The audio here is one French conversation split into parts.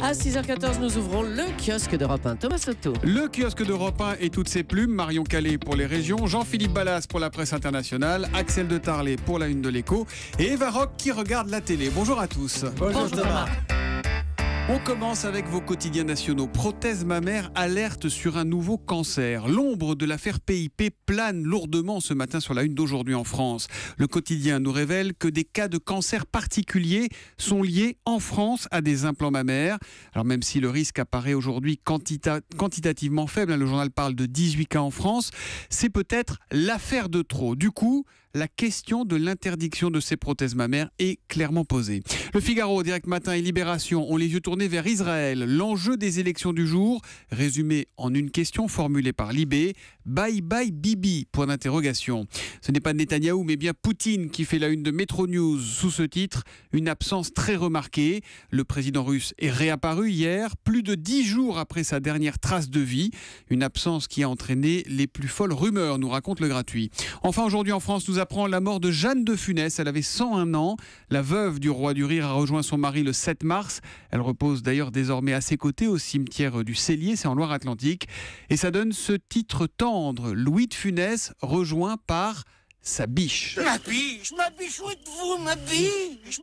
À 6h14, nous ouvrons le kiosque d'Europe 1. Thomas Soto. Le kiosque d'Europe 1 et toutes ses plumes. Marion Calais pour les régions, Jean-Philippe Ballas pour la presse internationale, Axel de Tarlet pour la une de l'Écho et Eva Rock qui regarde la télé. Bonjour à tous. Bonjour Thomas. On commence avec vos quotidiens nationaux. Prothèse mammaire alerte sur un nouveau cancer. L'ombre de l'affaire PIP plane lourdement ce matin sur la une d'Aujourd'hui en France. Le quotidien nous révèle que des cas de cancer particuliers sont liés en France à des implants mammaires. Alors même si le risque apparaît aujourd'hui quantitativement faible, le journal parle de 18 cas en France, c'est peut-être l'affaire de trop. Du coup, la question de l'interdiction de ces prothèses mammaires est clairement posée. Le Figaro, Direct Matin et Libération ont les yeux tournés vers Israël. L'enjeu des élections du jour, résumé en une question formulée par Libé. Bye bye Bibi, point d'interrogation. Ce n'est pas Netanyahou mais bien Poutine qui fait la une de Metro News sous ce titre. Une absence très remarquée. Le président russe est réapparu hier, plus de 10 jours après sa dernière trace de vie. Une absence qui a entraîné les plus folles rumeurs, nous raconte le gratuit. Enfin aujourd'hui en France, nous apprend la mort de Jeanne de Funès. Elle avait 101 ans. La veuve du roi du rire a rejoint son mari le 7 mars. Elle repose d'ailleurs désormais à ses côtés au cimetière du Cellier, c'est en Loire-Atlantique. Et ça donne ce titre tendre. Louis de Funès rejoint par sa biche. Ma biche, où êtes-vous, ma biche?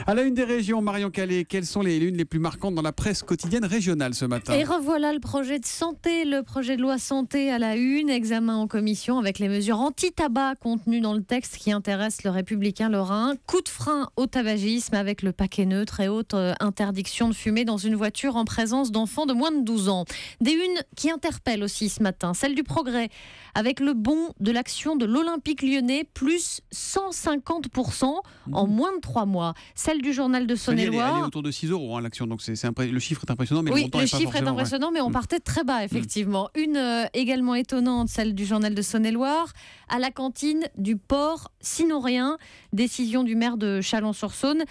À la une des régions, Marion Calais, quelles sont les lunes les plus marquantes dans la presse quotidienne régionale ce matin? Et revoilà le projet de santé, le projet de loi santé à la une, examen en commission avec les mesures anti-tabac contenues dans le texte qui intéresse le républicain lorrain. Coup de frein au tabagisme avec le paquet neutre et autres interdictions de fumer dans une voiture en présence d'enfants de moins de 12 ans. Des unes qui interpellent aussi ce matin, celle du Progrès avec le bon de l'action de l'Olympique Lyonnais, plus 150% en moins de 3 mois. Celle du journal de Saône-et-Loire. Elle est autour de 6 € l'action, donc le chiffre est impressionnant, mais oui, le montant le est pas chiffre est impressionnant, mais on partait très bas, effectivement. Une également étonnante, celle du journal de Saône-et-Loire, à la cantine du port Sinon-Rien, décision du maire de Chalon-sur-Saône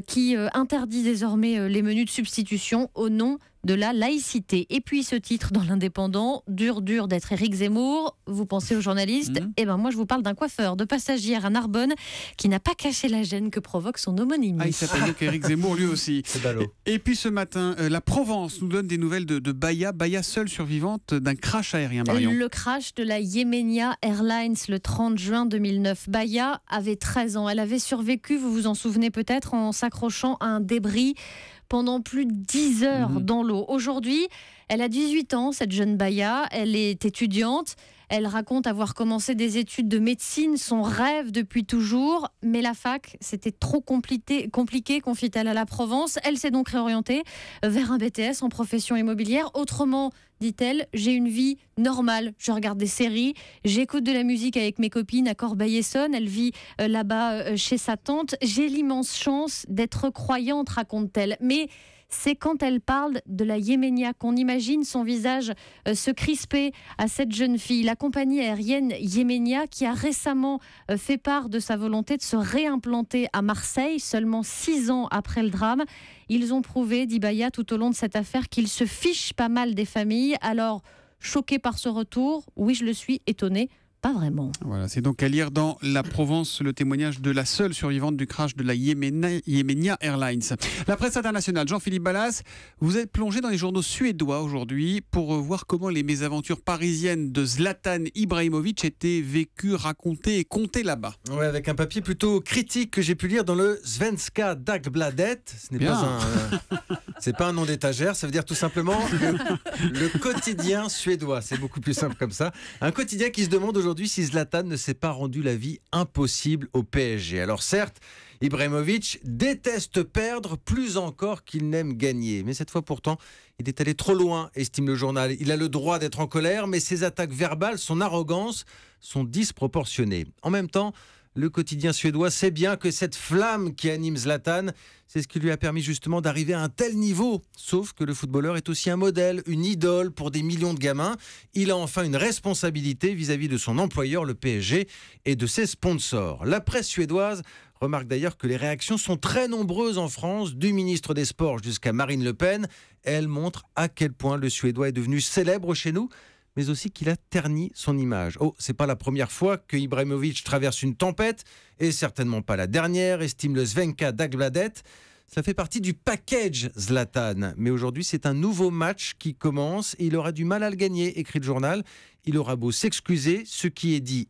qui interdit désormais les menus de substitution au nom de la laïcité. Et puis ce titre dans l'Indépendant, dur d'être Éric Zemmour. Vous pensez aux journalistes? Eh ben moi je vous parle d'un coiffeur de passagère à Narbonne qui n'a pas caché la gêne que provoque son homonymie. Ah, il s'appelle donc Éric Zemmour lui aussi. C'est ballot. Et puis ce matin, la Provence nous donne des nouvelles de Baya, seule survivante d'un crash aérien, Marion. Le crash de la Yemenia Airlines le 30 juin 2009. Baya avait 13 ans. Elle avait survécu, vous vous en souvenez peut-être, en s'accrochant à un débris pendant plus de 10 heures dans l'eau. Aujourd'hui, elle a 18 ans, cette jeune Baya. Elle est étudiante. Elle raconte avoir commencé des études de médecine, son rêve depuis toujours. Mais la fac, c'était trop compliqué, confie-t-elle à la Provence. Elle s'est donc réorientée vers un BTS en profession immobilière. Autrement, dit-elle, j'ai une vie normale. Je regarde des séries, j'écoute de la musique avec mes copines à Corbeil-Essonnes. Elle vit là-bas chez sa tante. J'ai l'immense chance d'être croyante, raconte-t-elle. Mais c'est quand elle parle de la Yemenia qu'on imagine son visage se crisper à cette jeune fille. La compagnie aérienne Yemenia qui a récemment fait part de sa volonté de se réimplanter à Marseille, seulement 6 ans après le drame. Ils ont prouvé, dit Baya, tout au long de cette affaire, qu'ils se fichent pas mal des familles. Alors, choquée par ce retour, oui, je le suis, étonnée. Pas vraiment. Voilà, c'est donc à lire dans La Provence le témoignage de la seule survivante du crash de la Yemenia Airlines. La presse internationale, Jean-Philippe Ballas, vous êtes plongé dans les journaux suédois aujourd'hui pour voir comment les mésaventures parisiennes de Zlatan Ibrahimovic étaient vécues, racontées et comptées là-bas. Ouais, avec un papier plutôt critique que j'ai pu lire dans le Svenska Dagbladet. Ce n'est c'est pas un nom d'étagère, ça veut dire tout simplement le quotidien suédois. C'est beaucoup plus simple comme ça. Un quotidien qui se demande aujourd'hui si Zlatan ne s'est pas rendu la vie impossible au PSG. Alors certes, Ibrahimovic déteste perdre plus encore qu'il n'aime gagner. Mais cette fois pourtant, il est allé trop loin, estime le journal. Il a le droit d'être en colère, mais ses attaques verbales, son arrogance sont disproportionnées. En même temps, le quotidien suédois sait bien que cette flamme qui anime Zlatan, c'est ce qui lui a permis justement d'arriver à un tel niveau. Sauf que le footballeur est aussi un modèle, une idole pour des millions de gamins. Il a enfin une responsabilité vis-à-vis de son employeur, le PSG, et de ses sponsors. La presse suédoise remarque d'ailleurs que les réactions sont très nombreuses en France, du ministre des Sports jusqu'à Marine Le Pen. Elle montre à quel point le Suédois est devenu célèbre chez nous, mais aussi qu'il a terni son image. Oh, c'est pas la première fois que Ibrahimovic traverse une tempête, et certainement pas la dernière, estime le Svenska Dagbladet. Ça fait partie du package Zlatan. Mais aujourd'hui, c'est un nouveau match qui commence. Il aura du mal à le gagner, écrit le journal. Il aura beau s'excuser, ce qui est dit,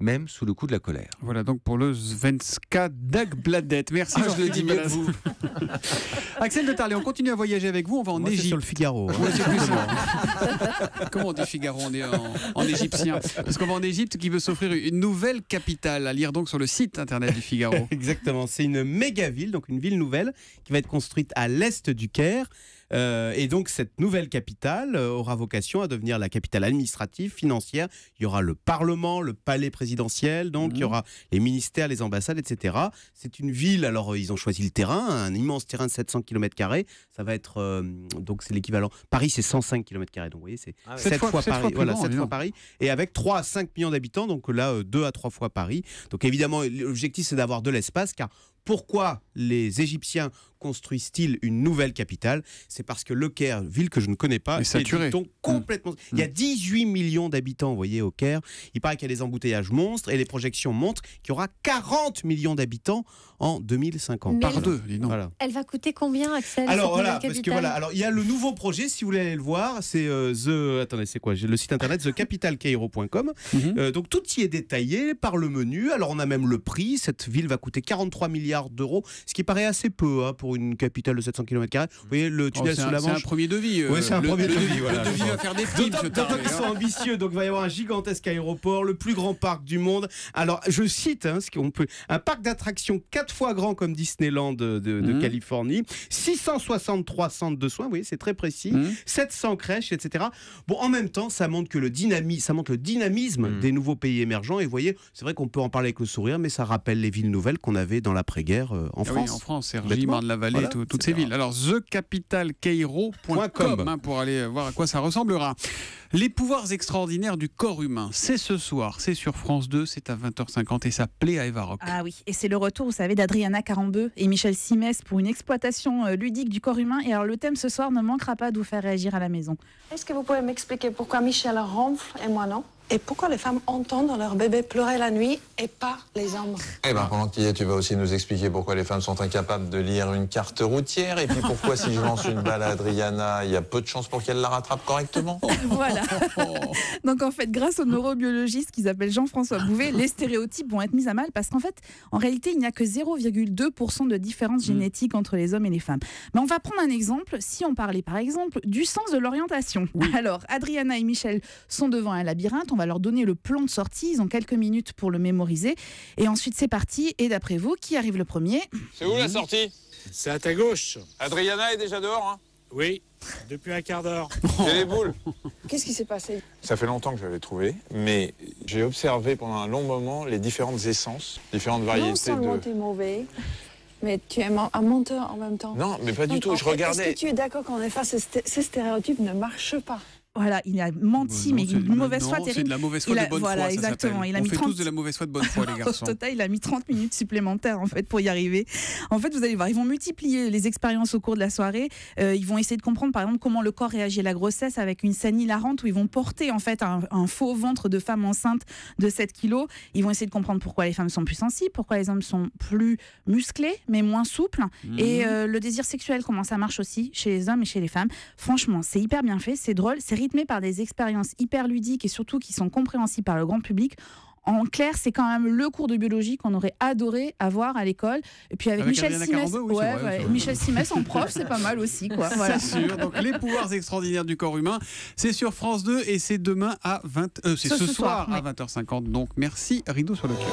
même sous le coup de la colère. Voilà donc pour le Svenska Dagbladet. Merci. Je le dis mieux que vous. Axel de Tarlet, on continue à voyager avec vous. On va en Moi, c'est Égypte. sur le Figaro. Ouais, c'est plus ça. Comment on dit Figaro? On est en égyptien. Parce qu'on va en Égypte qui veut s'offrir une nouvelle capitale. À lire donc sur le site internet du Figaro. Exactement, c'est une méga ville, donc une ville nouvelle qui va être construite à l'est du Caire. Et donc cette nouvelle capitale aura vocation à devenir la capitale administrative, financière. Il y aura le Parlement, le palais présidentiel, donc il y aura les ministères, les ambassades, etc. C'est une ville, alors ils ont choisi le terrain, un immense terrain de 700 km². Ça va être, donc c'est l'équivalent. Paris c'est 105 km², donc vous voyez c'est 7 fois Paris. Voilà, 7 fois Paris. Et avec 3 à 5 millions d'habitants, donc là 2 à 3 fois Paris. Donc évidemment l'objectif c'est d'avoir de l'espace, car pourquoi les Égyptiens construisent-ils une nouvelle capitale? C'est parce que le Caire, ville que je ne connais pas, est saturée. Complètement. Il y a 18 millions d'habitants, vous voyez, au Caire. Il paraît qu'il y a des embouteillages monstres et les projections montrent qu'il y aura 40 millions d'habitants en 2050. Mais Par deux, dis donc. Voilà. Elle va coûter combien, Axel, Alors cette voilà, nouvelle parce que capitale voilà, alors il y a le nouveau projet, si vous voulez aller le voir, c'est attendez, c'est quoi? J'ai le site internet thecapitalcairo.com. Donc tout y est détaillé par le menu. Alors on a même le prix. Cette ville va coûter 43 milliards d'euros, ce qui paraît assez peu pour une capitale de 700 km². Vous voyez le tunnel sous la Manche. C'est un premier devis. Ouais, c'est un premier devis. Voilà, le devis va faire des primes. D'autant qu'ils sont ambitieux, donc il va y avoir un gigantesque aéroport, le plus grand parc du monde. Alors je cite, un parc d'attractions 4 fois grand comme Disneyland de Californie, 663 centres de soins, vous voyez, c'est très précis, 700 crèches, etc. Bon, en même temps, ça montre le dynamisme des nouveaux pays émergents. Et vous voyez, c'est vrai qu'on peut en parler avec le sourire, mais ça rappelle les villes nouvelles qu'on avait dans l'après-guerre en France. Oui, en France, Cergy, Marne-la-Vallée, Voilà, toutes ces villes. Alors, thecapitalcairo.com pour aller voir à quoi ça ressemblera. Les pouvoirs extraordinaires du corps humain, c'est ce soir, c'est sur France 2, c'est à 20h50 et ça plaît à Eva Rock. Ah oui, et c'est le retour, vous savez, d'Adriana Carambeu et Michel Simès pour une exploitation ludique du corps humain. Et alors le thème ce soir ne manquera pas de vous faire réagir à la maison. Est-ce que vous pouvez m'expliquer pourquoi Michel ronfle et moi non? Et pourquoi les femmes entendent leur bébé pleurer la nuit et pas les hommes? Eh ben, pendant qu'il y est, tu vas aussi nous expliquer pourquoi les femmes sont incapables de lire une carte routière et puis pourquoi si je lance une balle à Adriana, il y a peu de chances pour qu'elle la rattrape correctement. Voilà. Donc en fait, grâce au neurobiologiste qui s'appelle Jean-François Bouvet, les stéréotypes vont être mis à mal parce qu'en fait, en réalité, il n'y a que 0,2% de différence génétique entre les hommes et les femmes. Mais on va prendre un exemple. Si on parlait par exemple du sens de l'orientation. Alors, Adriana et Michel sont devant un labyrinthe. On va leur donner le plan de sortie. Ils ont quelques minutes pour le mémoriser. Et ensuite, c'est parti. Et d'après vous, qui arrive le premier? C'est où la sortie? C'est à ta gauche. Adriana est déjà dehors, hein? Oui, depuis un quart d'heure. C'est les boules. Qu'est-ce qui s'est passé? Ça fait longtemps que je l'avais trouvé, mais j'ai observé pendant un long moment les différentes essences, différentes variétés Non seulement de... t'es mauvais, mais tu es un menteur en même temps. Non, mais pas du Donc, tout, en je fait, regardais... Est-ce que tu es d'accord qu'en effet, ces stéréotypes ne marchent pas? Voilà, il a menti, mais une mauvaise foi terrible. C'est de la mauvaise foi de bonne foi, ça exactement. s'appelle. Il a On mis fait 30... tous de la mauvaise foi de bonne foi, les garçons. Au total, il a mis 30 minutes supplémentaires en fait pour y arriver. En fait, vous allez voir, ils vont multiplier les expériences au cours de la soirée. Ils vont essayer de comprendre, par exemple, comment le corps réagit à la grossesse avec une scène hilarante où ils vont porter en fait un faux ventre de femme enceinte de 7 kilos. Ils vont essayer de comprendre pourquoi les femmes sont plus sensibles, pourquoi les hommes sont plus musclés mais moins souples. Et le désir sexuel, comment ça marche aussi chez les hommes et chez les femmes. Franchement, c'est hyper bien fait, c'est drôle, c'est rythmé par des expériences hyper ludiques et surtout qui sont compréhensibles par le grand public. En clair, c'est quand même le cours de biologie qu'on aurait adoré avoir à l'école. Et puis avec Michel Simès, Michel Simès en prof, c'est pas mal aussi, quoi. Voilà. C'est sûr. Donc les pouvoirs extraordinaires du corps humain, c'est sur France 2 et c'est demain à c'est ce soir à 20h50. Donc merci, rideau sur le cœur.